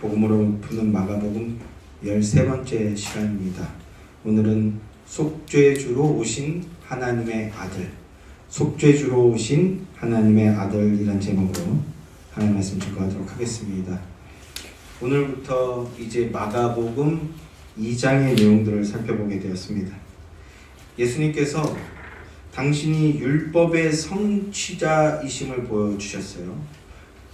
복음으로 푸는 마가복음 13번째 시간입니다. 오늘은 속죄주로 오신 하나님의 아들, 속죄주로 오신 하나님의 아들이란 제목으로 하나님 말씀 증거하도록 하겠습니다. 오늘부터 이제 마가복음 2장의 내용들을 살펴보게 되었습니다. 예수님께서 당신이 율법의 성취자이심을 보여주셨어요.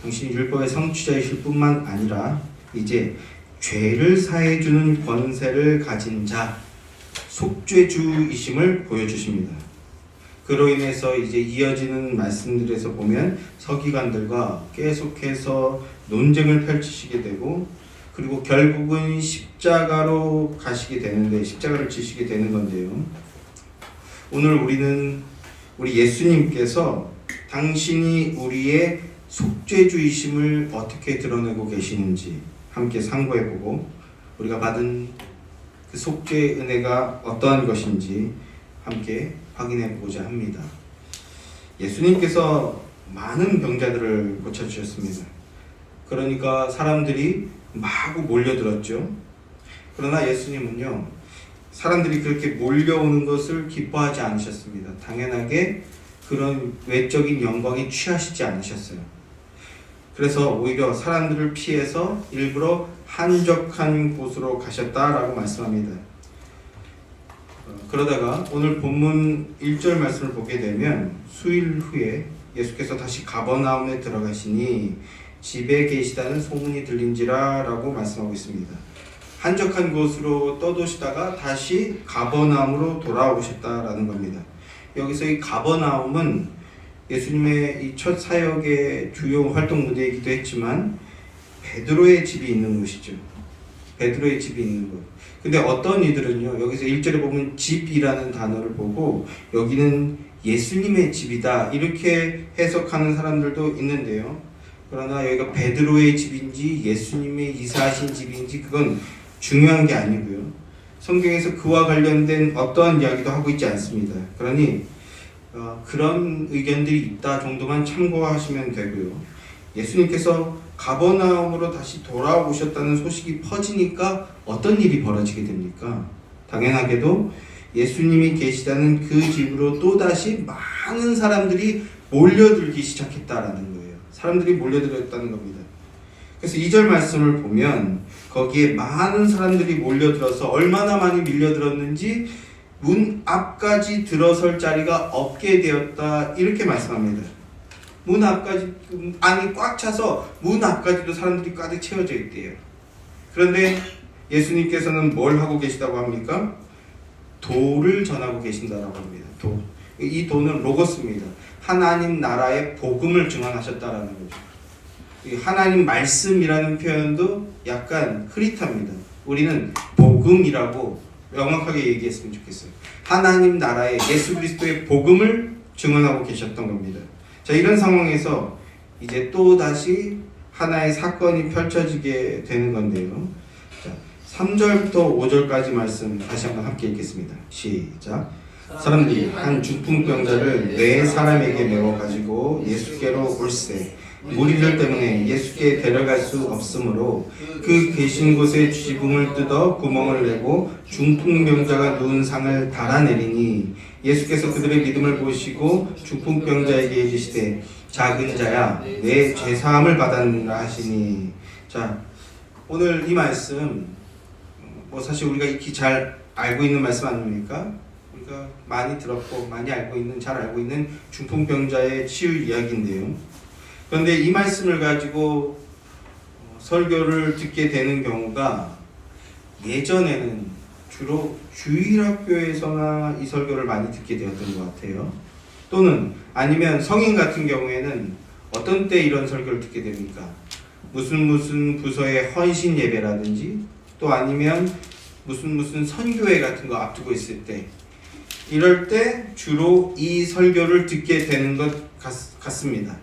당신이 율법의 성취자이실 뿐만 아니라 이제 죄를 사해주는 권세를 가진 자, 속죄주이심을 보여주십니다. 그로 인해서 이제 이어지는 말씀들에서 보면 서기관들과 계속해서 논쟁을 펼치시게 되고, 그리고 결국은 십자가로 가시게 되는데, 십자가를 지시게 되는 건데요. 오늘 우리는 우리 예수님께서 당신이 우리의 속죄주이심을 어떻게 드러내고 계시는지 함께 상고해보고, 우리가 받은 그 속죄의 은혜가 어떠한 것인지 함께 확인해보고자 합니다. 예수님께서 많은 병자들을 고쳐주셨습니다. 그러니까 사람들이 마구 몰려들었죠. 그러나 예수님은요, 사람들이 그렇게 몰려오는 것을 기뻐하지 않으셨습니다. 당연하게 그런 외적인 영광에 취하시지 않으셨어요. 그래서 오히려 사람들을 피해서 일부러 한적한 곳으로 가셨다라고 말씀합니다. 그러다가 오늘 본문 1절 말씀을 보게 되면, 수일 후에 예수께서 다시 가버나움에 들어가시니 집에 계시다는 소문이 들린지라 라고 말씀하고 있습니다. 한적한 곳으로 떠도시다가 다시 가버나움으로 돌아오셨다라는 겁니다. 여기서 이 가버나움은 예수님의 이 첫 사역의 주요 활동 무대이기도 했지만 베드로의 집이 있는 곳이죠. 베드로의 집이 있는 곳. 근데 어떤 이들은요, 여기서 1절에 보면 집이라는 단어를 보고 여기는 예수님의 집이다 이렇게 해석하는 사람들도 있는데요. 그러나 여기가 베드로의 집인지 예수님의 이사하신 집인지 그건 중요한 게 아니고요. 성경에서 그와 관련된 어떠한 이야기도 하고 있지 않습니다. 그러니 그런 의견들이 있다 정도만 참고하시면 되고요. 예수님께서 가버나움으로 다시 돌아오셨다는 소식이 퍼지니까 어떤 일이 벌어지게 됩니까? 당연하게도 예수님이 계시다는 그 집으로 또다시 많은 사람들이 몰려들기 시작했다라는 거예요. 사람들이 몰려들었다는 겁니다. 그래서 2절 말씀을 보면 거기에 많은 사람들이 몰려들어서 얼마나 많이 밀려들었는지 문 앞까지 들어설 자리가 없게 되었다 이렇게 말씀합니다. 문 앞까지, 안이 꽉 차서 문 앞까지도 사람들이 가득 채워져 있대요. 그런데 예수님께서는 뭘 하고 계시다고 합니까? 도를 전하고 계신다라고 합니다. 도. 이 도는 로고스입니다. 하나님 나라의 복음을 증언하셨다라는 거죠. 하나님 말씀이라는 표현도 약간 흐릿합니다. 우리는 복음이라고 명확하게 얘기했으면 좋겠어요. 하나님 나라의 예수 그리스도의 복음을 증언하고 계셨던 겁니다. 자, 이런 상황에서 이제 또 다시 하나의 사건이 펼쳐지게 되는 건데요. 자, 3절부터 5절까지 말씀 다시 한번 함께 읽겠습니다. 시작. 사람들이 한 중풍병자를 네 사람에게 메워가지고 예수께로 올세, 무리들 때문에 예수께 데려갈 수 없으므로 그 계신 곳에 지붕을 뜯어 구멍을 내고 중풍병자가 누운 상을 달아내리니, 예수께서 그들의 믿음을 보시고 중풍병자에게 이르시되 작은 자야 내 죄사함을 받았느라 하시니. 자, 오늘 이 말씀 사실 우리가 익히 잘 알고 있는 말씀 아닙니까? 우리가 많이 들었고 많이 알고 있는, 잘 알고 있는 중풍병자의 치유 이야기인데요. 그런데 이 말씀을 가지고 설교를 듣게 되는 경우가 예전에는 주로 주일학교에서나 이 설교를 많이 듣게 되었던 것 같아요. 또는 아니면 성인 같은 경우에는 어떤 때 이런 설교를 듣게 됩니까? 무슨 부서의 헌신 예배라든지, 또 아니면 무슨 선교회 같은 거 앞두고 있을 때, 이럴 때 주로 이 설교를 듣게 되는 것 같습니다.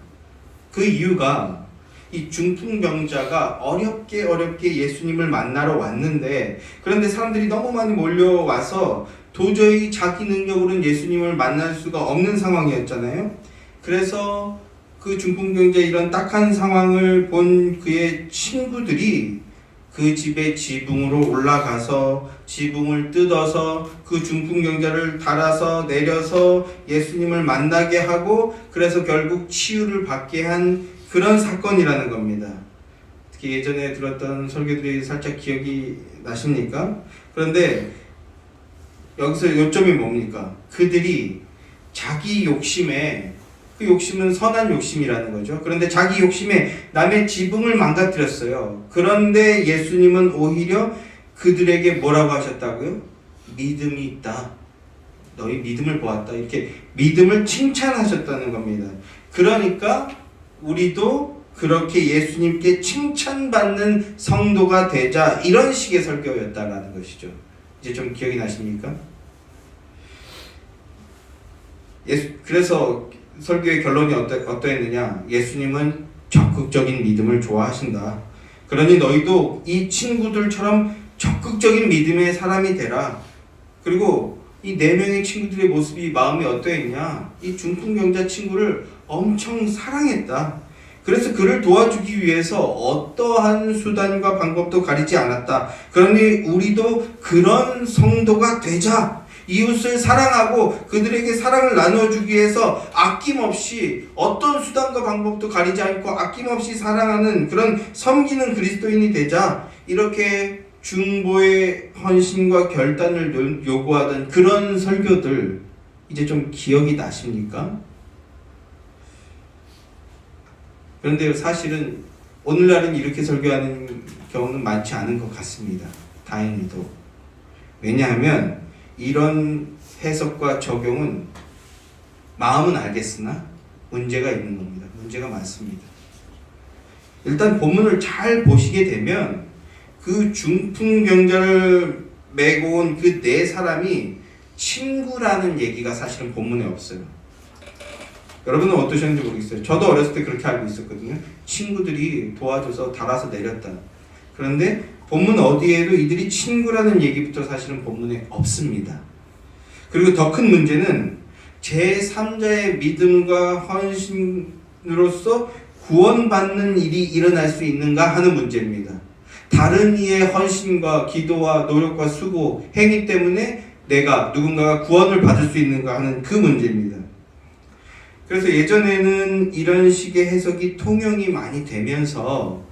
그 이유가 이 중풍병자가 어렵게 예수님을 만나러 왔는데, 그런데 사람들이 너무 많이 몰려와서 도저히 자기 능력으로는 예수님을 만날 수가 없는 상황이었잖아요. 그래서 그 중풍병자의 이런 딱한 상황을 본 그의 친구들이 그 집의 지붕으로 올라가서 지붕을 뜯어서 그 중풍병자를 달아서 내려서 예수님을 만나게 하고 그래서 결국 치유를 받게 한 그런 사건이라는 겁니다. 특히 예전에 들었던 설교들이 살짝 기억이 나십니까? 그런데 여기서 요점이 뭡니까? 그들이 자기 욕심에, 그 욕심은 선한 욕심이라는 거죠. 그런데 자기 욕심에 남의 지붕을 망가뜨렸어요. 그런데 예수님은 오히려 그들에게 뭐라고 하셨다고요? 믿음이 있다. 너희 믿음을 보았다. 이렇게 믿음을 칭찬하셨다는 겁니다. 그러니까 우리도 그렇게 예수님께 칭찬받는 성도가 되자, 이런 식의 설교였다라는 것이죠. 이제 좀 기억이 나십니까? 그래서 설교의 결론이 어떠했느냐? 예수님은 적극적인 믿음을 좋아하신다. 그러니 너희도 이 친구들처럼 적극적인 믿음의 사람이 되라. 그리고 이 4명의 친구들의 모습이, 마음이 어떠했냐? 이 중풍병자 친구를 엄청 사랑했다. 그래서 그를 도와주기 위해서 어떠한 수단과 방법도 가리지 않았다. 그러니 우리도 그런 성도가 되자. 이웃을 사랑하고 그들에게 사랑을 나눠주기 위해서 아낌없이 어떤 수단과 방법도 가리지 않고 아낌없이 사랑하는 그런 섬기는 그리스도인이 되자. 이렇게 중보의 헌신과 결단을 요구하던 그런 설교들, 이제 좀 기억이 나십니까? 그런데 사실은 오늘날은 이렇게 설교하는 경우는 많지 않은 것 같습니다. 다행히도. 왜냐하면 이런 해석과 적용은 마음은 알겠으나 문제가 있는 겁니다. 문제가 많습니다. 일단 본문을 잘 보시게 되면 그 중풍병자를 메고 온 그 4사람이 친구라는 얘기가 사실은 본문에 없어요. 여러분은 어떠셨는지 모르겠어요. 저도 어렸을 때 그렇게 알고 있었거든요. 친구들이 도와줘서 달아서 내렸다. 그런데 본문 어디에도 이들이 친구라는 얘기부터 사실은 본문에 없습니다. 그리고 더 큰 문제는 제3자의 믿음과 헌신으로서 구원받는 일이 일어날 수 있는가 하는 문제입니다. 다른 이의 헌신과 기도와 노력과 수고, 행위 때문에 누군가가 구원을 받을 수 있는가 하는 그 문제입니다. 그래서 예전에는 이런 식의 해석이 통용이 많이 되면서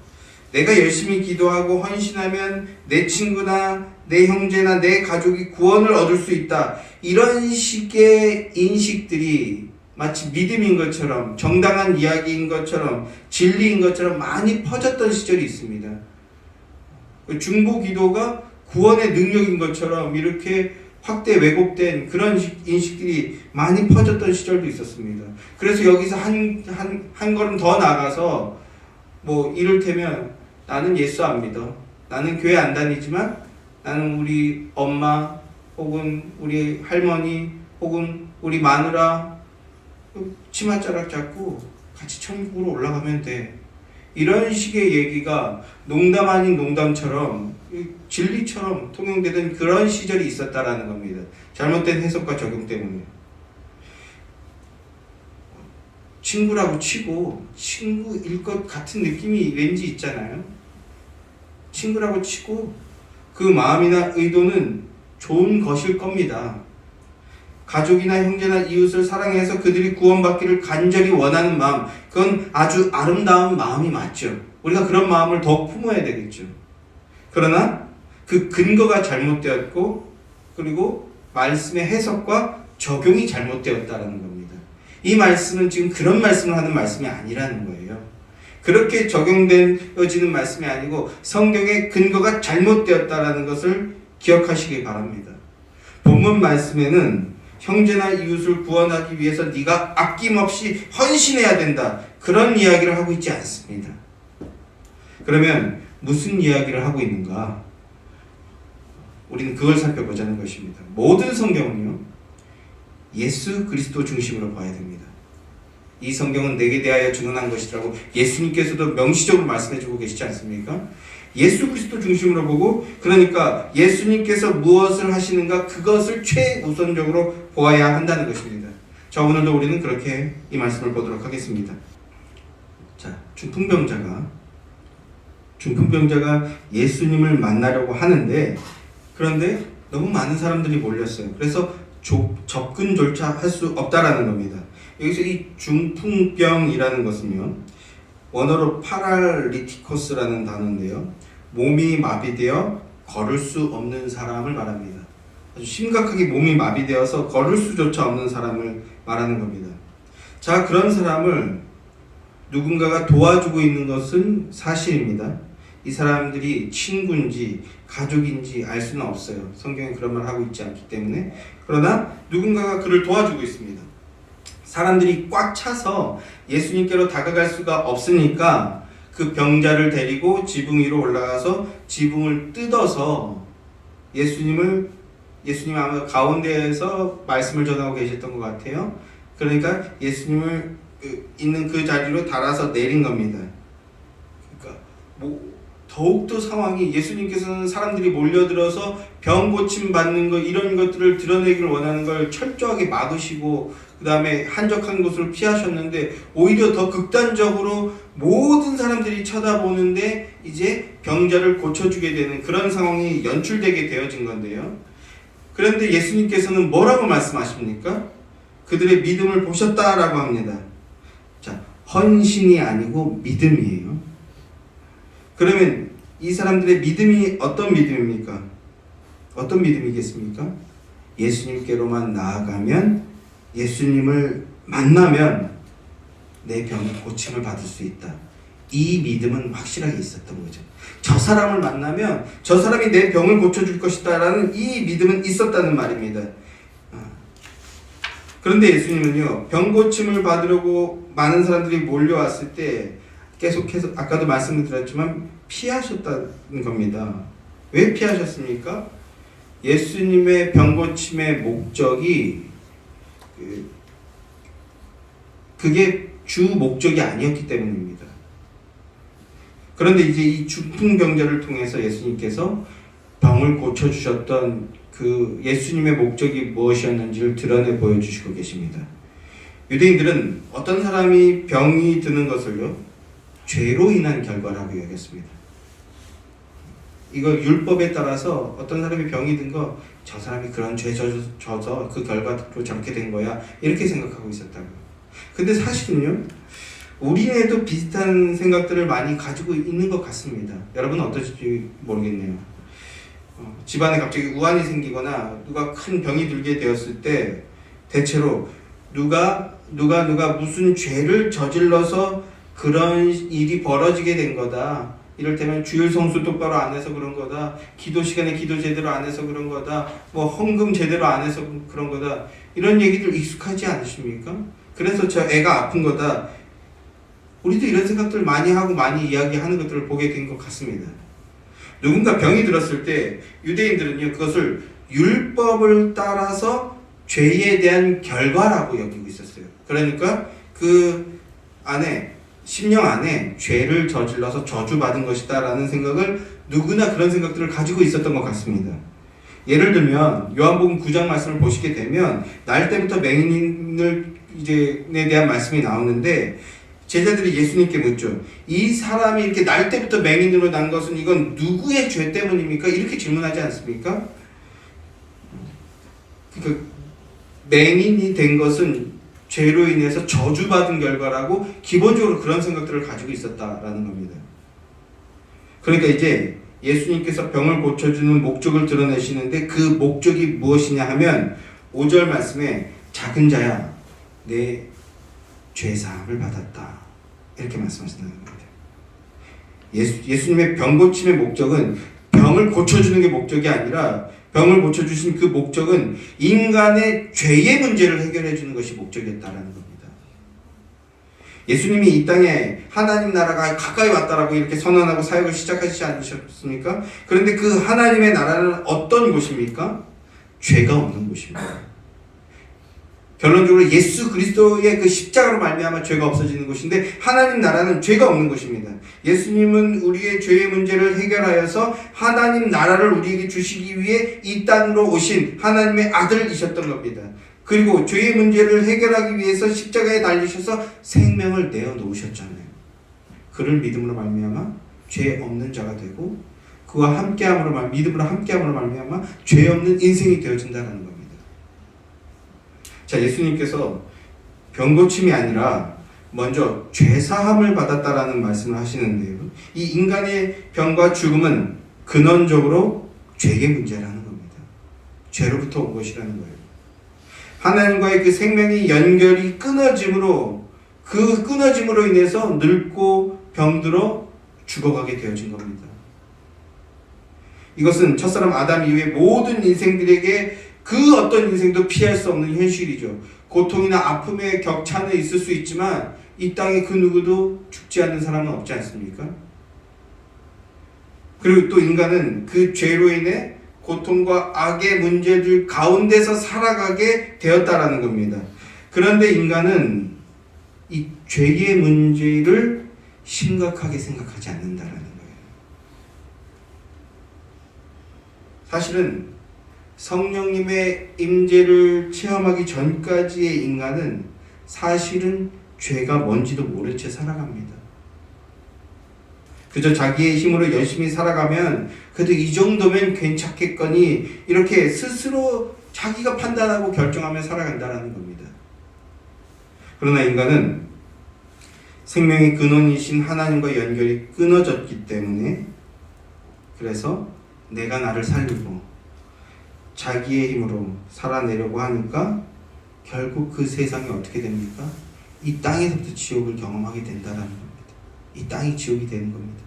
내가 열심히 기도하고 헌신하면 내 친구나 내 형제나 내 가족이 구원을 얻을 수 있다. 이런 식의 인식들이 마치 믿음인 것처럼, 정당한 이야기인 것처럼, 진리인 것처럼 많이 퍼졌던 시절이 있습니다. 중보 기도가 구원의 능력인 것처럼 이렇게 확대 왜곡된 그런 인식들이 많이 퍼졌던 시절도 있었습니다. 그래서 여기서 한 걸음 더 나가서 이를테면 나는 예수 안 믿어. 나는 교회 안 다니지만 나는 우리 엄마 혹은 우리 할머니 혹은 우리 마누라 치맛자락 잡고 같이 천국으로 올라가면 돼. 이런 식의 얘기가 농담 아닌 농담처럼 진리처럼 통용되던 그런 시절이 있었다라는 겁니다. 잘못된 해석과 적용 때문에. 친구라고 치고 친구일 것 같은 느낌이 왠지 있잖아요. 친구라고 치고 그 마음이나 의도는 좋은 것일 겁니다. 가족이나 형제나 이웃을 사랑해서 그들이 구원받기를 간절히 원하는 마음, 그건 아주 아름다운 마음이 맞죠. 우리가 그런 마음을 더 품어야 되겠죠. 그러나 그 근거가 잘못되었고 그리고 말씀의 해석과 적용이 잘못되었다는 겁니다. 이 말씀은 지금 그런 말씀을 하는 말씀이 아니라는 거예요. 그렇게 적용되어지는 말씀이 아니고 성경의 근거가 잘못되었다는 것을 기억하시기 바랍니다. 본문 말씀에는 형제나 이웃을 구원하기 위해서 네가 아낌없이 헌신해야 된다. 그런 이야기를 하고 있지 않습니다. 그러면 무슨 이야기를 하고 있는가? 우리는 그걸 살펴보자는 것입니다. 모든 성경은요, 예수 그리스도 중심으로 봐야 됩니다. 이 성경은 내게 대하여 증언한 것이라고 예수님께서도 명시적으로 말씀해주고 계시지 않습니까? 예수 그리스도 중심으로 보고, 그러니까 예수님께서 무엇을 하시는가 그것을 최우선적으로 보아야 한다는 것입니다. 자, 오늘도 우리는 그렇게 이 말씀을 보도록 하겠습니다. 자, 중풍병자가 중풍병자가 예수님을 만나려고 하는데, 그런데 너무 많은 사람들이 몰렸어요. 그래서 접근조차 할 수 없다라는 겁니다. 여기서 이 중풍병이라는 것은요, 원어로 파랄리티코스라는 단어인데요, 몸이 마비되어 걸을 수 없는 사람을 말합니다. 아주 심각하게 몸이 마비되어서 걸을 수조차 없는 사람을 말하는 겁니다. 자, 그런 사람을 누군가가 도와주고 있는 것은 사실입니다. 이 사람들이 친구인지 가족인지 알 수는 없어요. 성경에 그런 말 하고 있지 않기 때문에. 그러나 누군가가 그를 도와주고 있습니다. 사람들이 꽉 차서 예수님께로 다가갈 수가 없으니까 그 병자를 데리고 지붕 위로 올라가서 지붕을 뜯어서 예수님 아마 가운데에서 말씀을 전하고 계셨던 것 같아요. 그러니까 예수님을 있는 그 자리로 달아서 내린 겁니다. 그러니까 더욱더 상황이, 예수님께서는 사람들이 몰려들어서 병 고침 받는 것, 이런 것들을 드러내기를 원하는 걸 철저하게 막으시고 그 다음에 한적한 곳을 피하셨는데, 오히려 더 극단적으로 모든 사람들이 쳐다보는데 이제 병자를 고쳐주게 되는 그런 상황이 연출되게 되어진 건데요. 그런데 예수님께서는 뭐라고 말씀하십니까? 그들의 믿음을 보셨다라고 합니다. 자, 헌신이 아니고 믿음이에요. 그러면 이 사람들의 믿음이 어떤 믿음입니까? 어떤 믿음이겠습니까? 예수님께로만 나아가면, 예수님을 만나면 내 병이 고침을 받을 수 있다. 이 믿음은 확실하게 있었던 거죠. 저 사람을 만나면 저 사람이 내 병을 고쳐줄 것이다 라는 이 믿음은 있었다는 말입니다. 그런데 예수님은요, 병 고침을 받으려고 많은 사람들이 몰려왔을 때 계속해서 아까도 말씀을 드렸지만 피하셨다는 겁니다. 왜 피하셨습니까? 예수님의 병 고침의 목적이 그게 주 목적이 아니었기 때문입니다. 그런데 이제 이 중풍병자를 통해서 예수님께서 병을 고쳐주셨던 그 예수님의 목적이 무엇이었는지를 드러내 보여주시고 계십니다. 유대인들은 어떤 사람이 병이 드는 것을요, 죄로 인한 결과라고 여겼습니다. 이거 율법에 따라서 어떤 사람이 병이 든 거, 저 사람이 그런 죄 져서 그 결과로 저렇게 된 거야, 이렇게 생각하고 있었다고요. 근데 사실은요, 우리에도 비슷한 생각들을 많이 가지고 있는 것 같습니다. 여러분은 어떠실지 모르겠네요. 집안에 갑자기 우환이 생기거나 누가 큰 병이 들게 되었을 때 대체로 누가 무슨 죄를 저질러서 그런 일이 벌어지게 된 거다. 이를테면 주일 성수 똑바로 안 해서 그런 거다. 기도 시간에 기도 제대로 안 해서 그런 거다. 뭐 헌금 제대로 안 해서 그런 거다. 이런 얘기들 익숙하지 않으십니까? 그래서 저 애가 아픈 거다. 우리도 이런 생각들 많이 하고 많이 이야기하는 것들을 보게 된 것 같습니다. 누군가 병이 들었을 때 유대인들은요, 그것을 율법을 따라서 죄에 대한 결과라고 여기고 있었어요. 그러니까 그 안에, 심령 안에 죄를 저질러서 저주받은 것이다 라는 생각을, 누구나 그런 생각들을 가지고 있었던 것 같습니다. 예를 들면 요한복음 9장 말씀을 보시게 되면 날 때부터 맹인을 에 대한 말씀이 나오는데, 제자들이 예수님께 묻죠. 이 사람이 이렇게 날 때부터 맹인으로 난 것은 이건 누구의 죄 때문입니까? 이렇게 질문하지 않습니까? 그러니까 맹인이 된 것은 죄로 인해서 저주받은 결과라고 기본적으로 그런 생각들을 가지고 있었다라는 겁니다. 그러니까 이제 예수님께서 병을 고쳐주는 목적을 드러내시는데, 그 목적이 무엇이냐 하면 5절 말씀에 작은 자야 내 죄사함을 받았다, 이렇게 말씀하신다는 겁니다. 예수님의 병 고침의 목적은 병을 고쳐주는 게 목적이 아니라, 병을 고쳐주신 그 목적은 인간의 죄의 문제를 해결해 주는 것이 목적이었다라는 겁니다. 예수님이 이 땅에 하나님 나라가 가까이 왔다라고 이렇게 선언하고 사역을 시작하시지 않으셨습니까? 그런데 그 하나님의 나라는 어떤 곳입니까? 죄가 없는 곳입니다. 결론적으로 예수 그리스도의 그 십자가로 말미암아 죄가 없어지는 곳인데, 하나님 나라는 죄가 없는 곳입니다. 예수님은 우리의 죄의 문제를 해결하여서 하나님 나라를 우리에게 주시기 위해 이 땅으로 오신 하나님의 아들이셨던 겁니다. 그리고 죄의 문제를 해결하기 위해서 십자가에 달리셔서 생명을 내어 놓으셨잖아요. 그를 믿음으로 말미암아 죄 없는 자가 되고 그와 함께함으로 믿음으로 함께함으로 말미암아 죄 없는 인생이 되어진다는 겁니다. 자, 예수님께서 병 고침이 아니라 먼저 죄 사함을 받았다라는 말씀을 하시는데요. 이 인간의 병과 죽음은 근원적으로 죄의 문제라는 겁니다. 죄로부터 온 것이라는 거예요. 하나님과의 그 생명이 연결이 끊어짐으로 그 끊어짐으로 인해서 늙고 병들어 죽어가게 되어진 겁니다. 이것은 첫사람 아담 이후의 모든 인생들에게 그 어떤 인생도 피할 수 없는 현실이죠. 고통이나 아픔의 격차는 있을 수 있지만 이 땅에 그 누구도 죽지 않는 사람은 없지 않습니까? 그리고 또 인간은 그 죄로 인해 고통과 악의 문제들 가운데서 살아가게 되었다라는 겁니다. 그런데 인간은 이 죄의 문제를 심각하게 생각하지 않는다라는 거예요. 사실은 성령님의 임재를 체험하기 전까지의 인간은 사실은 죄가 뭔지도 모른 채 살아갑니다. 그저 자기의 힘으로 열심히 살아가면 그래도 이 정도면 괜찮겠거니 이렇게 스스로 자기가 판단하고 결정하며 살아간다는 겁니다. 그러나 인간은 생명의 근원이신 하나님과 연결이 끊어졌기 때문에 그래서 내가 나를 살리고 자기의 힘으로 살아내려고 하니까 결국 그 세상이 어떻게 됩니까? 이 땅에서부터 지옥을 경험하게 된다는 겁니다. 이 땅이 지옥이 되는 겁니다.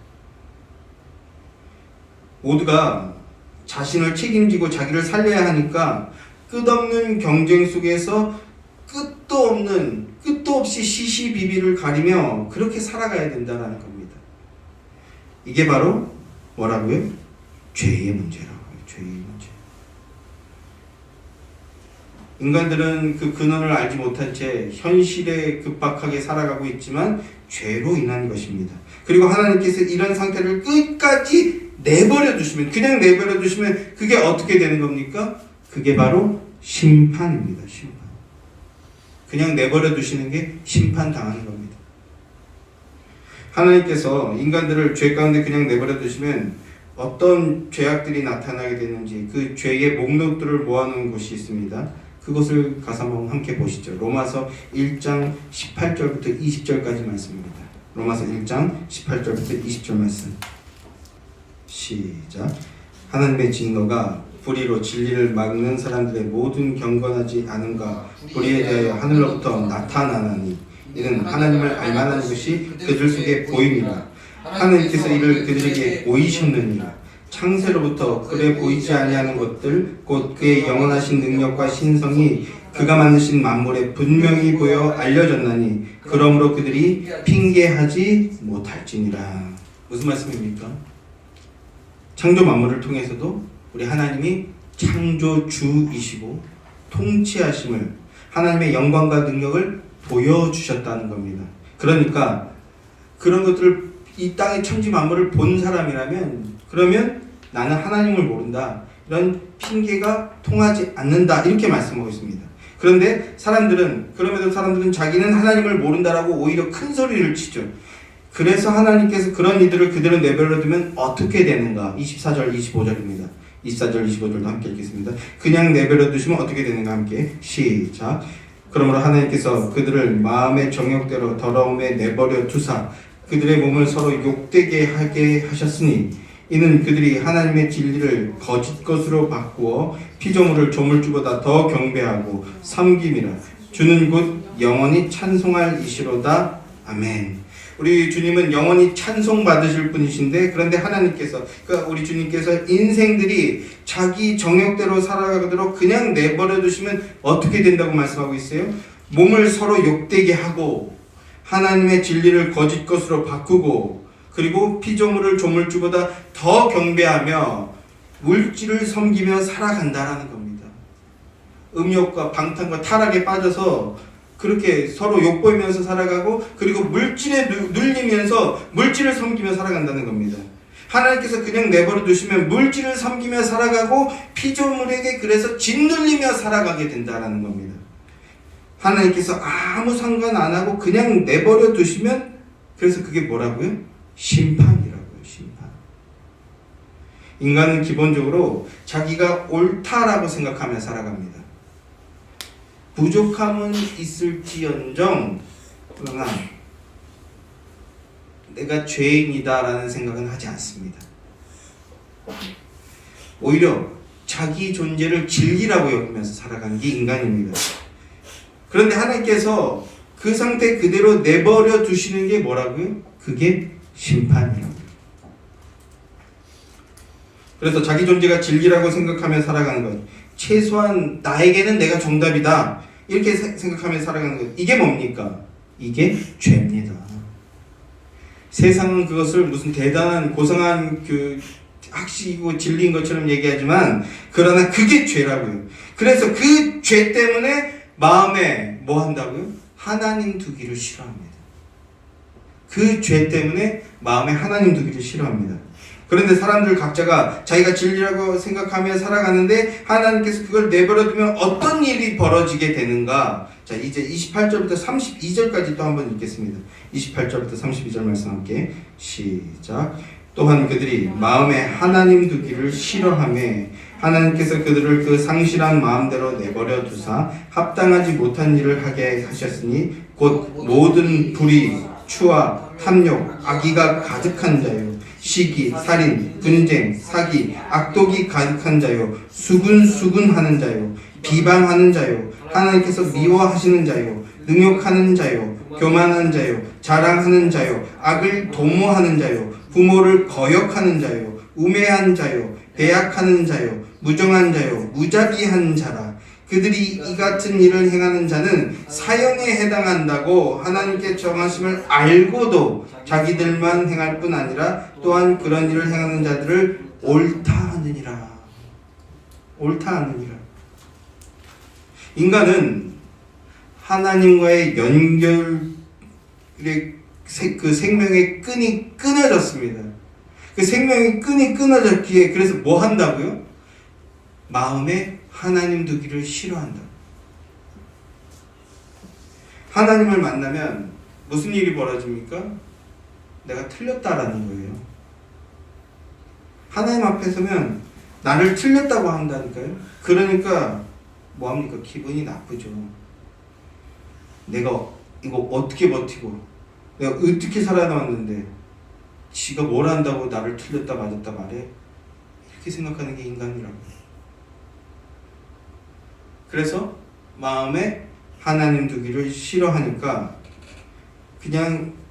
모두가 자신을 책임지고 자기를 살려야 하니까 끝없는 경쟁 속에서 끝도 없이 시시비비를 가리며 그렇게 살아가야 된다는 겁니다. 이게 바로 뭐라고요? 죄의 문제라고요. 죄의 문제. 인간들은 그 근원을 알지 못한 채 현실에 급박하게 살아가고 있지만 죄로 인한 것입니다. 그리고 하나님께서 이런 상태를 끝까지 내버려 두시면, 그냥 내버려 두시면 그게 어떻게 되는 겁니까? 그게 바로 심판입니다. 심판. 그냥 내버려 두시는 게 심판당하는 겁니다. 하나님께서 인간들을 죄 가운데 그냥 내버려 두시면 어떤 죄악들이 나타나게 되는지 그 죄의 목록들을 모아놓은 곳이 있습니다. 그것을 가서 한번 함께 보시죠. 로마서 1장 18절부터 20절까지 말씀입니다. 로마서 1장 18절부터 20절 말씀. 시작. 하나님의 진노가 불의로 진리를 막는 사람들의 모든 경건하지 않음과 불의에 대하여 하늘로부터 나타나나니 이는 하나님을 알만한 것이 그들 속에 보임이라. 하나님께서 이를 그들에게 보이셨느니라. 창세로부터 그래 보이지 아니하는 것들 곧 그의 영원하신 능력과 신성이 그가 만드신 만물에 분명히 보여 알려졌나니 그러므로 그들이 핑계하지 못할지니라. 무슨 말씀입니까? 창조 만물을 통해서도 우리 하나님이 창조주이시고 통치하심을, 하나님의 영광과 능력을 보여주셨다는 겁니다. 그러니까 그런 것들을 이 땅의 천지 만물을 본 사람이라면 그러면 나는 하나님을 모른다, 이런 핑계가 통하지 않는다, 이렇게 말씀하고 있습니다. 그런데 그럼에도 사람들은 자기는 하나님을 모른다라고 오히려 큰 소리를 치죠. 그래서 하나님께서 그런 이들을 그대로 내버려 두면 어떻게 되는가? 24절 25절입니다. 24절 25절도 함께 읽겠습니다. 그냥 내버려 두시면 어떻게 되는가? 함께 시작. 그러므로 하나님께서 그들을 마음의 정욕대로 더러움에 내버려 두사 그들의 몸을 서로 욕되게 하게 하셨으니 이는 그들이 하나님의 진리를 거짓 것으로 바꾸어 피조물을 조물주보다 더 경배하고 섬김이라. 주는 곧 영원히 찬송할 이시로다. 아멘. 우리 주님은 영원히 찬송받으실 분이신데, 그런데 하나님께서, 그러니까 우리 주님께서 인생들이 자기 정욕대로 살아가도록 그냥 내버려 두시면 어떻게 된다고 말씀하고 있어요? 몸을 서로 욕되게 하고 하나님의 진리를 거짓 것으로 바꾸고 그리고 피조물을 조물주보다 더 경배하며 물질을 섬기며 살아간다라는 겁니다. 음욕과 방탕과 타락에 빠져서 그렇게 서로 욕보이면서 살아가고 그리고 물질에 눌리면서 물질을 섬기며 살아간다는 겁니다. 하나님께서 그냥 내버려 두시면 물질을 섬기며 살아가고 피조물에게 그래서 짓눌리며 살아가게 된다는 겁니다. 하나님께서 아무 상관 안 하고 그냥 내버려 두시면 그래서 그게 뭐라고요? 심판이라고요. 심판. 인간은 기본적으로 자기가 옳다라고 생각하며 살아갑니다. 부족함은 있을지언정 그러나 내가 죄인이다라는 생각은 하지 않습니다. 오히려 자기 존재를 진리라고 여기면서 살아가는 게 인간입니다. 그런데 하나님께서 그 상태 그대로 내버려 두시는 게 뭐라고요? 그게 심판이라고요. 그래서 자기 존재가 진리라고 생각하며 살아가는 것, 최소한 나에게는 내가 정답이다 이렇게 생각하며 살아가는 것, 이게 뭡니까? 이게 죄입니다. 세상은 그것을 무슨 대단한 고상한 그 학식이고 진리인 것처럼 얘기하지만 그러나 그게 죄라고요. 그래서 그 죄 때문에 마음에 뭐 한다고요? 하나님 두기를 싫어합니다. 그 죄 때문에 마음에 하나님 두기를 싫어합니다. 그런데 사람들 각자가 자기가 진리라고 생각하며 살아가는데 하나님께서 그걸 내버려두면 어떤 일이 벌어지게 되는가? 자, 이제 28절부터 32절까지 또 한번 읽겠습니다. 28절부터 32절 말씀 함께 시작. 또한 그들이 마음에 하나님 두기를 싫어하매 하나님께서 그들을 그 상실한 마음대로 내버려 두사 합당하지 못한 일을 하게 하셨으니 곧 모든 불의, 추악, 탐욕, 악의가 가득한 자요 시기, 살인, 분쟁, 사기, 악독이 가득한 자요 수군수군하는 자요 비방하는 자요 하나님께서 미워하시는 자요 능욕하는 자요 교만한 자요 자랑하는 자요 악을 도모하는 자요 부모를 거역하는 자요 우매한 자요 배약하는 자요 무정한 자요 무자비한 자라. 그들이 이 같은 일을 행하는 자는 사형에 해당한다고 하나님께 정하심을 알고도 자기들만 행할 뿐 아니라 또한 그런 일을 행하는 자들을 옳다 하느니라. 옳다 하느니라. 인간은 하나님과의 연결의 그 생명의 끈이 끊어졌습니다. 그 생명의 끈이 끊어졌기에 그래서 뭐 한다고요? 마음에 하나님 두기를 싫어한다. 하나님을 만나면 무슨 일이 벌어집니까? 내가 틀렸다라는 거예요. 하나님 앞에 서면 나를 틀렸다고 한다니까요. 그러니까 뭐합니까? 기분이 나쁘죠. 내가 이거 어떻게 버티고 내가 어떻게 살아남았는데 지가 뭘 한다고 나를 틀렸다 맞았다 말해? 이렇게 생각하는 게 인간이라고. 그래서 마음에 하나님 두기를 싫어하니까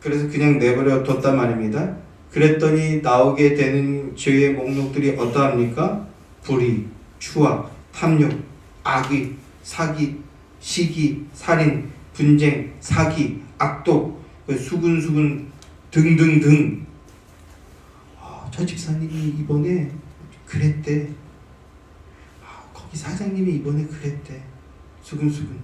그래서 그냥 내버려 뒀단 말입니다. 그랬더니 나오게 되는 죄의 목록들이 어떠합니까? 불의, 추악, 탐욕, 악의, 사기, 시기, 살인, 분쟁, 사기, 악독, 수군수군 등등등. 저 집사님이 이번에 그랬대. 거기 사장님이 이번에 그랬대. 수근수근.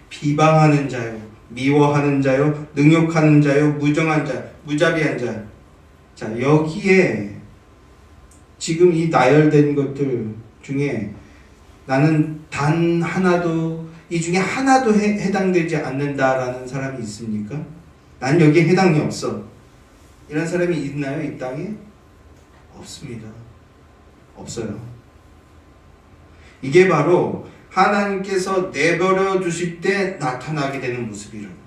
비방하는 자요, 미워하는 자요, 능욕하는 자요, 무정한 자, 무자비한 자. 자, 여기에 지금 이 나열된 것들 중에 나는 단 하나도 이 중에 하나도 해당되지 않는다라는 사람이 있습니까? 난 여기에 해당이 없어. 이런 사람이 있나요? 이 땅에? 없습니다. 없어요. 이게 바로 하나님께서 내버려 두실 때 나타나게 되는 모습이라고요.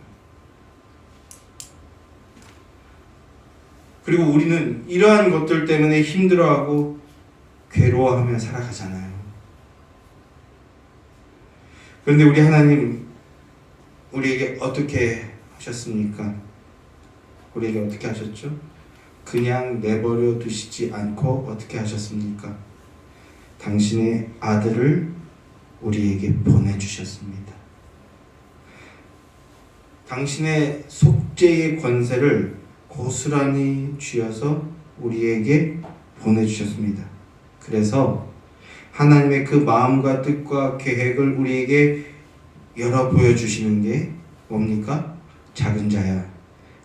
그리고 우리는 이러한 것들 때문에 힘들어하고 괴로워하며 살아가잖아요. 그런데 우리 하나님 우리에게 어떻게 하셨습니까? 우리에게 어떻게 하셨죠? 그냥 내버려 두시지 않고 어떻게 하셨습니까? 당신의 아들을 우리에게 보내주셨습니다. 당신의 속죄의 권세를 고스란히 쥐어서 우리에게 보내주셨습니다. 그래서 하나님의 그 마음과 뜻과 계획을 우리에게 열어 보여주시는 게 뭡니까? 작은 자야,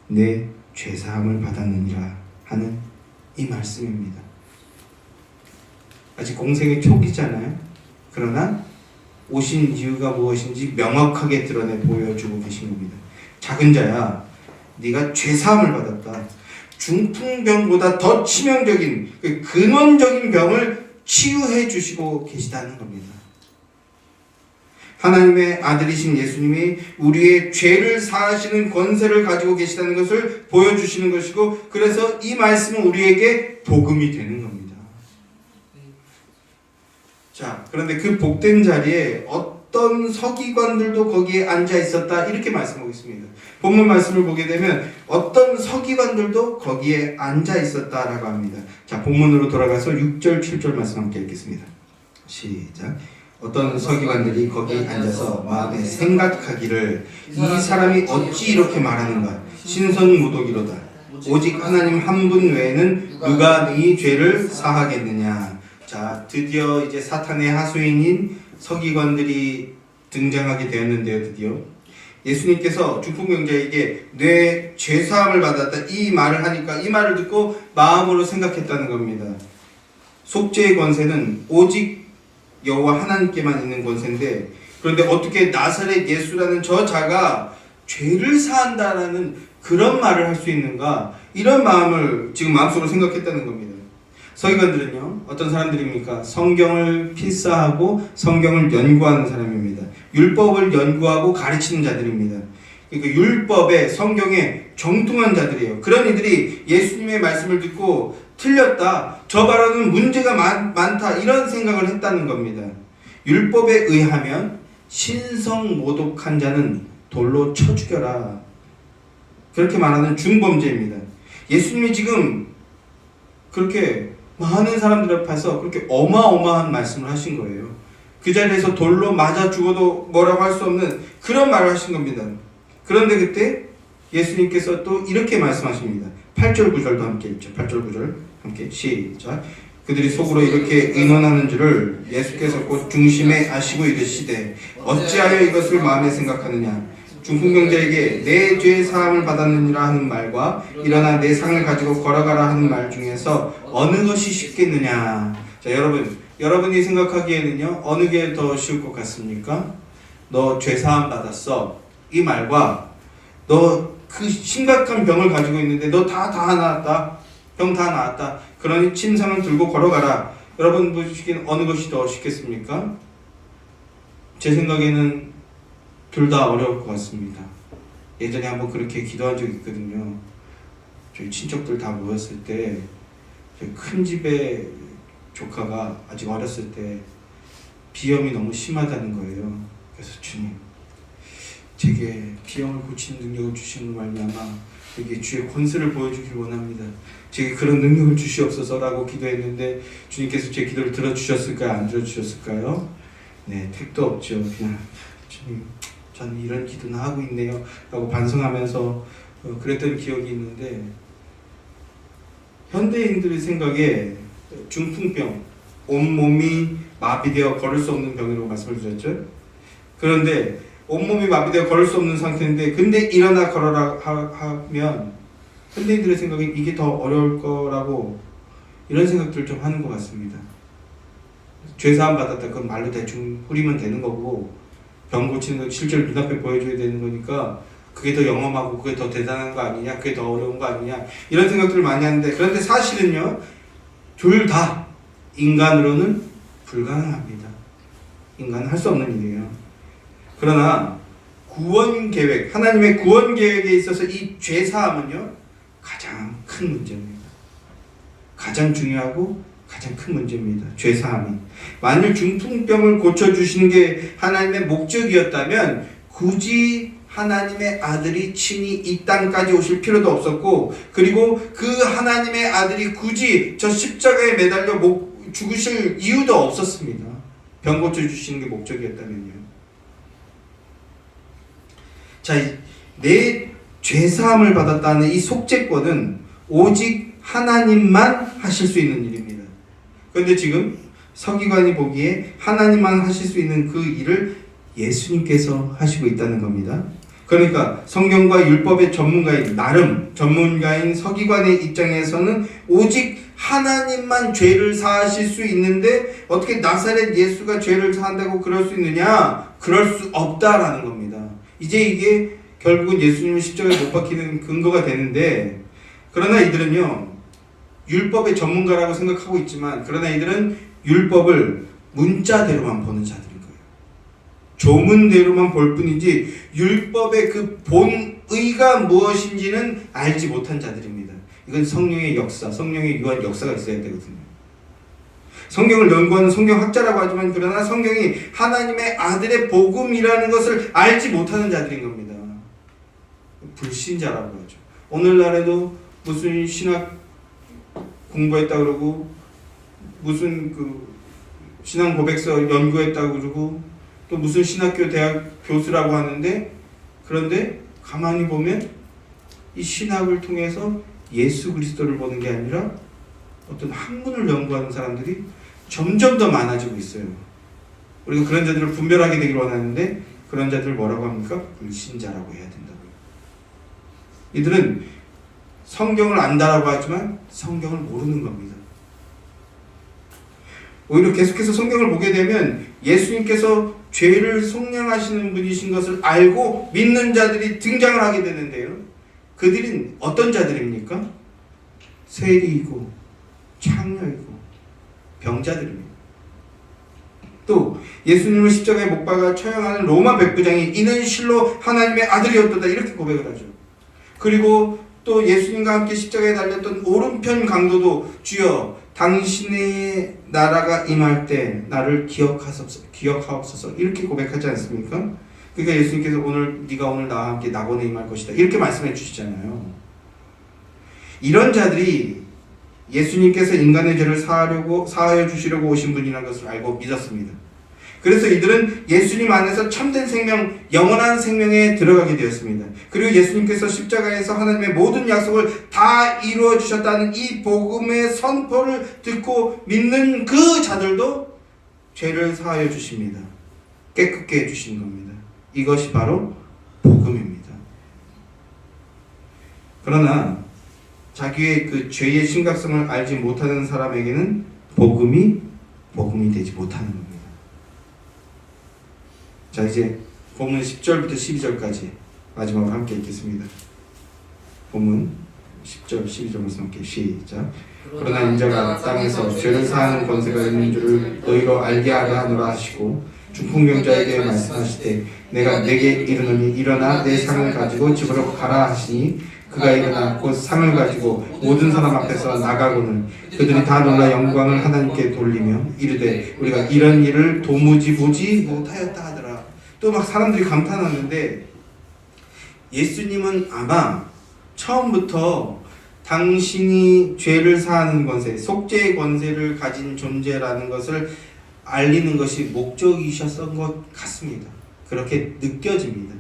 내 죄사함을 받았느니라 하는 이 말씀입니다. 아직 공생의 초기잖아요. 그러나 오신 이유가 무엇인지 명확하게 드러내 보여주고 계신 겁니다. 작은 자야, 네가 죄사함을 받았다. 중풍병보다 더 치명적인 그 근원적인 병을 치유해 주시고 계시다는 겁니다. 하나님의 아들이신 예수님이 우리의 죄를 사하시는 권세를 가지고 계시다는 것을 보여주시는 것이고, 그래서 이 말씀은 우리에게 복음이 되는 겁니다. 자, 그런데 그 복된 자리에 어떤 서기관들도 거기에 앉아 있었다, 이렇게 말씀하고 있습니다. 본문 말씀을 보게 되면 어떤 서기관들도 거기에 앉아 있었다라고 합니다. 자, 본문으로 돌아가서 6절 7절 말씀 함께 읽겠습니다. 시작. 어떤 서기관들이 거기 앉아서 마음에 생각하기를 이 사람이 어찌 이렇게 말하는가, 신선무독이로다. 오직 하나님 한 분 외에는 누가 네 죄를 사하겠느냐. 자, 드디어 이제 사탄의 하수인인 서기관들이 등장하게 되었는데요. 드디어 예수님께서 중풍병자에게 내 죄사함을 받았다, 이 말을 하니까 이 말을 듣고 마음으로 생각했다는 겁니다. 속죄의 권세는 오직 여호와 하나님께만 있는 권세인데, 그런데 어떻게 나사렛 예수라는 저 자가 죄를 사한다라는 그런 말을 할 수 있는가, 이런 마음을 지금 마음속으로 생각했다는 겁니다. 서기관들은요, 어떤 사람들입니까? 성경을 필사하고 성경을 연구하는 사람입니다. 율법을 연구하고 가르치는 자들입니다. 그러니까 율법에, 성경에 정통한 자들이에요. 그런 이들이 예수님의 말씀을 듣고 틀렸다, 저 발언은 문제가 많다, 이런 생각을 했다는 겁니다. 율법에 의하면 신성모독한 자는 돌로 쳐 죽여라, 그렇게 말하는 중범죄입니다. 예수님이 지금 그렇게 많은 사람들 앞에서 그렇게 어마어마한 말씀을 하신 거예요. 그 자리에서 돌로 맞아 죽어도 뭐라고 할 수 없는 그런 말을 하신 겁니다. 그런데 그때 예수님께서 또 이렇게 말씀하십니다. 8절 9절도 함께 읽죠. 8절 9절 함께 시작. 그들이 속으로 이렇게 의논하는 줄을 예수께서 곧 중심에 아시고 이르시되 어찌하여 이것을 마음에 생각하느냐. 중풍병자에게 내 죄 사함을 받았느니라 하는 말과 일어나 내 상을 가지고 걸어가라 하는 말 중에서 어느 것이 쉽겠느냐. 자, 여러분이 생각하기에는요, 어느 게 더 쉬울 것 같습니까? 너 죄 사함 받았어, 이 말과 너 그 심각한 병을 가지고 있는데 너 다 나았다, 병 다 나았다, 그러니 침상을 들고 걸어가라. 여러분 보시기엔 어느 것이 더 쉽겠습니까? 제 생각에는 둘 다 어려울 것 같습니다. 예전에 한번 그렇게 기도한 적이 있거든요. 저희 친척들 다 모였을 때, 저희 큰 집에 조카가 아직 어렸을 때 비염이 너무 심하다는 거예요. 그래서 주님, 제게 비염을 고치는 능력을 주시는 말미암아 여기 주의 권세를 보여주길 원합니다. 제게 그런 능력을 주시옵소서라고 기도했는데, 주님께서 제 기도를 들어주셨을까요? 안 들어주셨을까요? 네, 택도 없죠. 그냥 주님, 저는 이런 기도나 하고 있네요 라고 반성하면서 그랬던 기억이 있는데, 현대인들의 생각에 중풍병, 온몸이 마비되어 걸을 수 없는 병이라고 말씀을 드렸죠. 그런데 온몸이 마비되어 걸을 수 없는 상태인데, 근데 일어나 걸어라 하면 현대인들의 생각엔 이게 더 어려울 거라고, 이런 생각들을 좀 하는 것 같습니다. 죄사함 받았다, 그건 말로 대충 후리면 되는 거고, 병 고치는 거 실제로 눈앞에 보여줘야 되는 거니까 그게 더 영험하고 그게 더 대단한 거 아니냐, 그게 더 어려운 거 아니냐, 이런 생각들을 많이 하는데, 그런데 사실은요, 둘 다 인간으로는 불가능합니다. 인간은 할 수 없는 일이에요. 그러나 구원 계획, 하나님의 구원 계획에 있어서 이 죄사함은요, 가장 큰 문제입니다. 가장 중요하고 가장 큰 문제입니다. 죄사함이. 만일 중풍병을 고쳐주시는 게 하나님의 목적이었다면 굳이 하나님의 아들이 친히 이 땅까지 오실 필요도 없었고, 그리고 그 하나님의 아들이 굳이 저 십자가에 매달려 죽으실 이유도 없었습니다. 병 고쳐주시는 게 목적이었다면요. 자, 내 죄사함을 받았다는 이 속죄권은 오직 하나님만 하실 수 있는 일입니다. 그런데 지금 서기관이 보기에 하나님만 하실 수 있는 그 일을 예수님께서 하시고 있다는 겁니다. 그러니까 성경과 율법의 전문가인, 나름 전문가인 서기관의 입장에서는 오직 하나님만 죄를 사하실 수 있는데 어떻게 나사렛 예수가 죄를 사한다고 그럴 수 있느냐? 그럴 수 없다라는 겁니다. 이제 이게 결국은 예수님을 십자가에 못 박히는 근거가 되는데, 그러나 이들은요, 율법의 전문가라고 생각하고 있지만, 그러나 이들은 율법을 문자대로만 보는 자들인 거예요. 조문대로만 볼 뿐이지 율법의 그 본의가 무엇인지는 알지 못한 자들입니다. 이건 성령의 역사, 성령의 유한 역사가 있어야 되거든요. 성경을 연구하는 성경학자라고 하지만 그러나 성경이 하나님의 아들의 복음이라는 것을 알지 못하는 자들인 겁니다. 불신자라고 하죠. 오늘날에도 무슨 신학 공부했다 그러고 무슨 그 신앙 고백서 연구했다고 그러고 또 무슨 신학교 대학 교수라고 하는데, 그런데 가만히 보면 이 신학을 통해서 예수 그리스도를 보는 게 아니라 어떤 학문을 연구하는 사람들이 점점 더 많아지고 있어요. 우리가 그런 자들을 분별하게 되길 원하는데 그런 자들을 뭐라고 합니까? 불신자라고 해야 된다고요. 이들은 성경을 안다라고 하지만 성경을 모르는 겁니다. 오히려 계속해서 성경을 보게 되면 예수님께서 죄를 속량하시는 분이신 것을 알고 믿는 자들이 등장을 하게 되는데요. 그들은 어떤 자들입니까? 세리이고 창녀이고 병자들입니다. 또 예수님을 십자가에 못 박아 처형하는 로마 백부장이 이는 실로 하나님의 아들이었도다 이렇게 고백을 하죠. 그리고 또 예수님과 함께 십자가에 달렸던 오른편 강도도 주여 당신의 나라가 임할 때 나를 기억하옵소서 이렇게 고백하지 않습니까? 그러니까 예수님께서 네가 오늘 나와 함께 낙원에 임할 것이다 이렇게 말씀해 주시잖아요. 이런 자들이 예수님께서 인간의 죄를 사하여 주시려고 오신 분이라는 것을 알고 믿었습니다. 그래서 이들은 예수님 안에서 참된 생명, 영원한 생명에 들어가게 되었습니다. 그리고 예수님께서 십자가에서 하나님의 모든 약속을 다 이루어 주셨다는 이 복음의 선포를 듣고 믿는 그 자들도 죄를 사하여 주십니다. 깨끗게 해주시는 겁니다. 이것이 바로 복음입니다. 그러나 자기의 그 죄의 심각성을 알지 못하는 사람에게는 복음이 되지 못하는 겁니다. 자, 이제 본문 10절부터 12절까지 마지막으로 함께 읽겠습니다. 본문 10절, 12절 말씀 함께 시작. 그러나 인자가 땅에서 죄를 사하는 권세가 있는 줄을 너희로 알게 하라 하시고 중풍병자에게 말씀하시되 내게 이르노니 일어나 내 상을 가지고 집으로 가라 하시니 그가 일어나 곧 상을 가지고 모든 사람 앞에서 나가고는 그들이 다 놀라 영광을 하나님께 돌리며 이르되 우리가 이런 일을 도무지 보지 못하였다 하더라. 또 막 사람들이 감탄하는데 예수님은 아마 처음부터 당신이 죄를 사하는 권세, 속죄의 권세를 가진 존재라는 것을 알리는 것이 목적이셨던 것 같습니다. 그렇게 느껴집니다.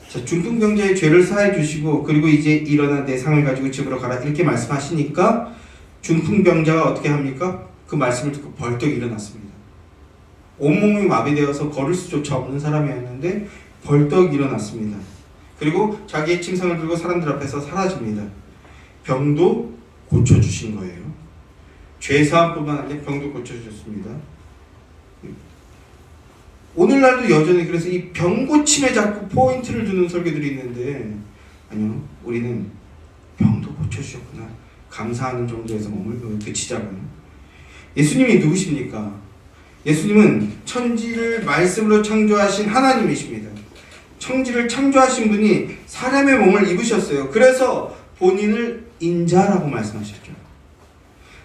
자, 중풍병자의 죄를 사해 주시고 그리고 이제 일어나 내 상을 가지고 집으로 가라 이렇게 말씀하시니까 중풍병자가 어떻게 합니까? 그 말씀을 듣고 벌떡 일어났습니다. 온몸이 마비되어서 걸을 수조차 없는 사람이었는데 벌떡 일어났습니다. 그리고 자기의 침상을 들고 사람들 앞에서 사라집니다. 병도 고쳐주신 거예요. 죄사함뿐만 아니라 병도 고쳐주셨습니다. 오늘날도 여전히 그래서 이 병 고침에 자꾸 포인트를 두는 설교들이 있는데 아니요, 우리는 병도 고쳐주셨구나 감사하는 정도에서 몸을 그치자고요. 예수님이 누구십니까? 예수님은 천지를 말씀으로 창조하신 하나님이십니다. 천지를 창조하신 분이 사람의 몸을 입으셨어요. 그래서 본인을 인자라고 말씀하셨죠.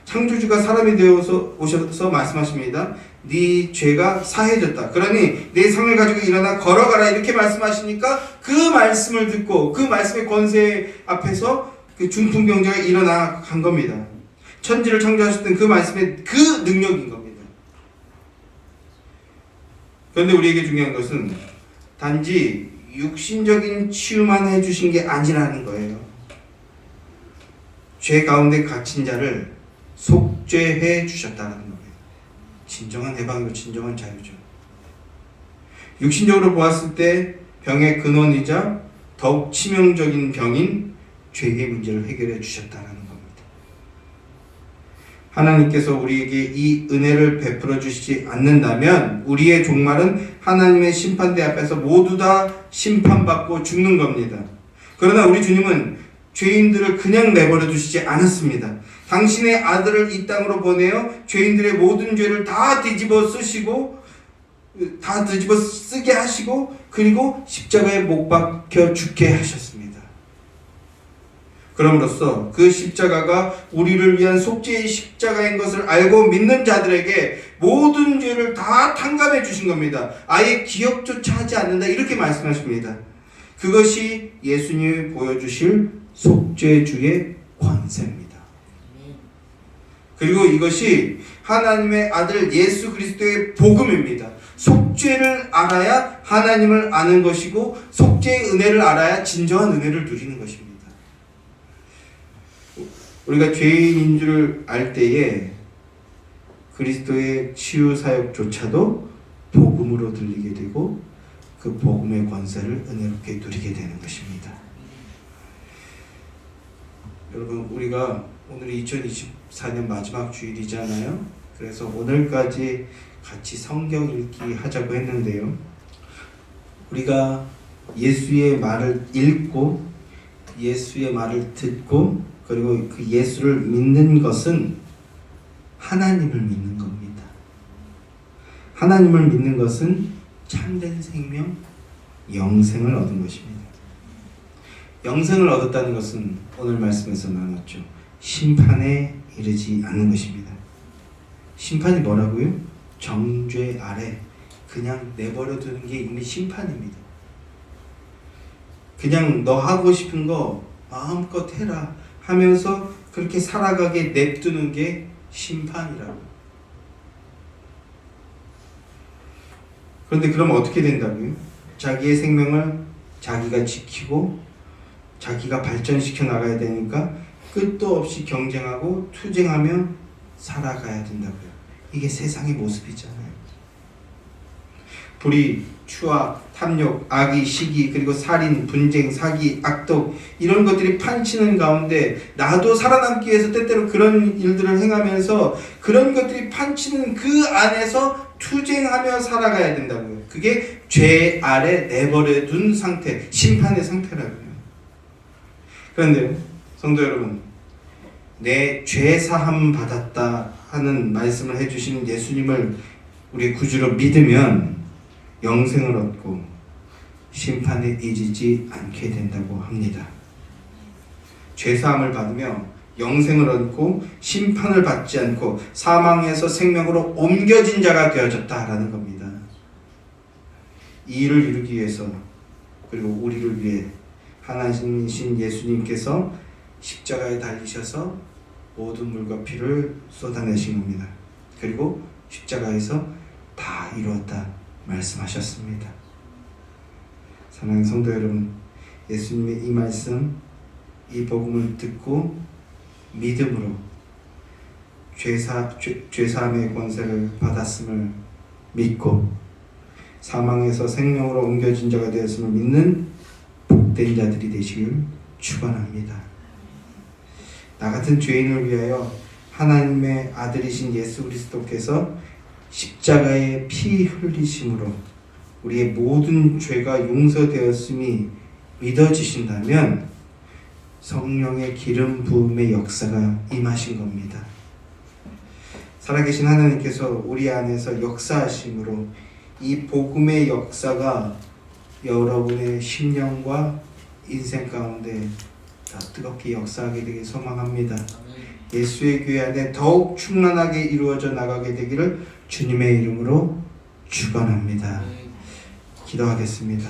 창조주가 사람이 되어서 오셔서 말씀하십니다. 네 죄가 사해졌다. 그러니 내 상을 가지고 일어나 걸어가라 이렇게 말씀하시니까 그 말씀을 듣고 그 말씀의 권세 앞에서 그 중풍병자가 일어나 간 겁니다. 천지를 창조하셨던 그 말씀의 그 능력인 겁니다. 그런데 우리에게 중요한 것은 단지 육신적인 치유만 해주신 게 아니라는 거예요. 죄 가운데 갇힌 자를 속죄해 주셨다는 거예요. 진정한 해방이고 진정한 자유죠. 육신적으로 보았을 때 병의 근원이자 더욱 치명적인 병인 죄의 문제를 해결해 주셨다는 겁니다. 하나님께서 우리에게 이 은혜를 베풀어 주시지 않는다면 우리의 종말은 하나님의 심판대 앞에서 모두 다 심판받고 죽는 겁니다. 그러나 우리 주님은 죄인들을 그냥 내버려 두시지 않았습니다. 당신의 아들을 이 땅으로 보내어 죄인들의 모든 죄를 다 뒤집어 쓰게 하시고 그리고 십자가에 못 박혀 죽게 하셨습니다. 그럼으로써 그 십자가가 우리를 위한 속죄의 십자가인 것을 알고 믿는 자들에게 모든 죄를 다 탕감해 주신 겁니다. 아예 기억조차 하지 않는다 이렇게 말씀하십니다. 그것이 예수님이 보여주실 속죄주의 권세입니다. 그리고 이것이 하나님의 아들 예수 그리스도의 복음입니다. 속죄를 알아야 하나님을 아는 것이고 속죄의 은혜를 알아야 진정한 은혜를 누리는 것입니다. 우리가 죄인인 줄 알 때에 그리스도의 치유 사역조차도 복음으로 들리게 되고 그 복음의 권세를 은혜롭게 누리게 되는 것입니다. 여러분, 우리가 오늘이 2024년 마지막 주일이잖아요. 그래서 오늘까지 같이 성경 읽기 하자고 했는데요. 우리가 예수의 말을 읽고 예수의 말을 듣고 그리고 그 예수를 믿는 것은 하나님을 믿는 겁니다. 하나님을 믿는 것은 참된 생명, 영생을 얻은 것입니다. 영생을 얻었다는 것은 오늘 말씀에서 나눴죠. 심판에 이르지 않는 것입니다. 심판이 뭐라고요? 정죄 아래 그냥 내버려 두는 게 이미 심판입니다. 그냥 너 하고 싶은 거 마음껏 해라 하면서 그렇게 살아가게 냅두는 게 심판이라고. 그런데 그럼 어떻게 된다고요? 자기의 생명을 자기가 지키고 자기가 발전시켜 나가야 되니까 끝도 없이 경쟁하고 투쟁하며 살아가야 된다고요. 이게 세상의 모습이잖아요. 불의, 추악, 탐욕, 악의, 시기, 그리고 살인, 분쟁, 사기, 악독 이런 것들이 판치는 가운데 나도 살아남기 위해서 때때로 그런 일들을 행하면서 그런 것들이 판치는 그 안에서 투쟁하며 살아가야 된다고요. 그게 죄 아래 내버려 둔 상태, 심판의 상태라고요. 그런데 성도 여러분, 내 죄 사함 받았다 하는 말씀을 해주시는 예수님을 우리 구주로 믿으면 영생을 얻고 심판에 이르지 않게 된다고 합니다. 죄사함을 받으며 영생을 얻고 심판을 받지 않고 사망에서 생명으로 옮겨진 자가 되어졌다라는 겁니다. 이 일을 이루기 위해서 그리고 우리를 위해 하나님이신 예수님께서 십자가에 달리셔서 모든 물과 피를 쏟아내신 겁니다. 그리고 십자가에서 다 이루었다 말씀하셨습니다. 사랑하는 성도 여러분, 예수님의 이 말씀, 이 복음을 듣고 믿음으로 죄사함의 권세를 받았음을 믿고 사망에서 생명으로 옮겨진 자가 되었음을 믿는 복된 자들이 되시길 축원합니다. 나 같은 죄인을 위하여 하나님의 아들이신 예수 그리스도께서 십자가의 피 흘리심으로 우리의 모든 죄가 용서되었음이 믿어지신다면 성령의 기름 부음의 역사가 임하신 겁니다. 살아계신 하나님께서 우리 안에서 역사하심으로 이 복음의 역사가 여러분의 심령과 인생 가운데 다 뜨겁게 역사하게 되길 소망합니다. 예수의 교회 안에 더욱 충만하게 이루어져 나가게 되기를 주님의 이름으로 축원합니다. 기도하겠습니다.